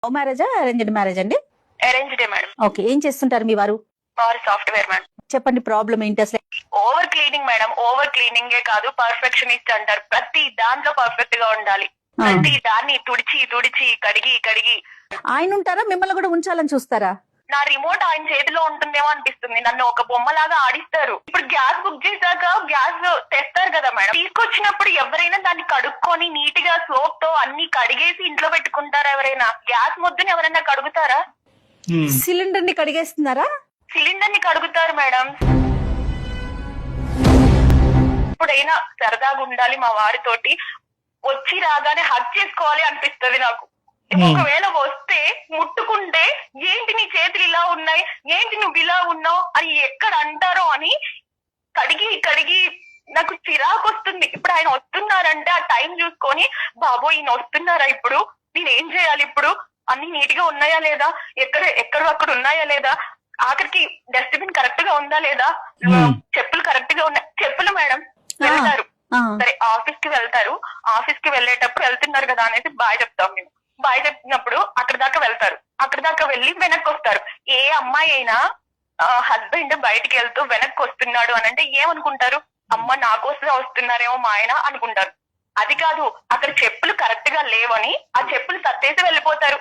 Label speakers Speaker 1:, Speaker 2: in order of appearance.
Speaker 1: Love మ్యారేజా arranged marriage అండి?
Speaker 2: అరేంజ్డే madam.
Speaker 1: Okay, ఏం చేస్తుంటారు మీ వారు?
Speaker 2: వారు సాఫ్ట్వేర్ మేడం.
Speaker 1: చెప్పండి ప్రాబ్లం ఏంటి అసలు?
Speaker 2: Over cleaning madam. ఓవర్ క్లీనింగే కాదు, పర్ఫెక్షనిస్ట్ అంటారు. ప్రతి దాంట్లో పర్ఫెక్ట్ గా ఉండాలి. ప్రతి దాన్ని తుడిచి తుడిచి కడిగి కడిగి.
Speaker 1: ఆయన ఉంటారా, మిమ్మల్ని కూడా ఉంచాలని చూస్తారా?
Speaker 2: నా రిమోట్ ఆయన చేతిలో ఉంటుందేమో అనిపిస్తుంది. నన్ను ఒక బొమ్మలాగా ఆడిస్తారు. ఇప్పుడు గ్యాస్ బుక్ చేశాక గ్యాస్ తెస్తారు కదా మేడం, తీసుకొచ్చినప్పుడు ఎవరైనా దాన్ని కడుక్కొని నీట్ గా సోప్ తో అన్ని కడిగేసి ఇంట్లో పెట్టుకుంటారా? ఎవరైనా గ్యాస్ ముద్దని ఎవరైనా కడుగుతారా?
Speaker 1: సిలిండర్ ని కడిగేస్తున్నారా?
Speaker 2: సిలిండర్ ని కడుగుతారు మేడం. ఇప్పుడైనా సరదాగా ఉండాలి మా వారితోటి. వచ్చి రాగానే హగ్ చేసుకోవాలి అనిపిస్తుంది నాకు. ఒకవేళ వస్తే ముట్టుకుంటే ఏంటి నీ చేతులు ఇలా ఉన్నాయి, ఏంటి నువ్వు ఇలా ఉన్నావు అని ఎక్కడ అంటారో అని కడిగి కడిగి నాకు చిరాకు వస్తుంది. ఇప్పుడు ఆయన వస్తున్నారంటే ఆ టైం చూసుకొని, బాబో ఈయన వస్తున్నారా, ఇప్పుడు నేను ఏం చేయాలి, ఇప్పుడు అన్ని నీట్ గా ఉన్నాయా లేదా, ఎక్కడ అక్కడ ఉన్నాయా లేదా, ఆఖరికి డస్ట్బిన్ కరెక్ట్ గా ఉందా లేదా, చెప్పులు కరెక్ట్ గా ఉన్నాయి. చెప్పులు మేడం వెళ్తారు, సరే ఆఫీస్ కి వెళ్తారు, ఆఫీస్ కి వెళ్ళేటప్పుడు వెళ్తున్నారు కదా అనేసి బాయ్ చెప్తాం మేము. బాయ్ చెప్పినప్పుడు అక్కడ దాకా వెళ్తారు, అక్కడ దాకా వెళ్ళి వెనక్కి వస్తారు. ఏ అమ్మాయి అయినా హస్బెండ్ బయటికి వెళ్తూ వెనక్కి వస్తున్నాడు అని అంటే ఏమనుకుంటారు? అమ్మ నా కోసం వస్తున్నారేమో మా ఆయన అనుకుంటారు. అది కాదు, అక్కడ చెప్పులు కరెక్ట్ గా లేవని ఆ చెప్పులు సర్దేసి వెళ్ళిపోతారు.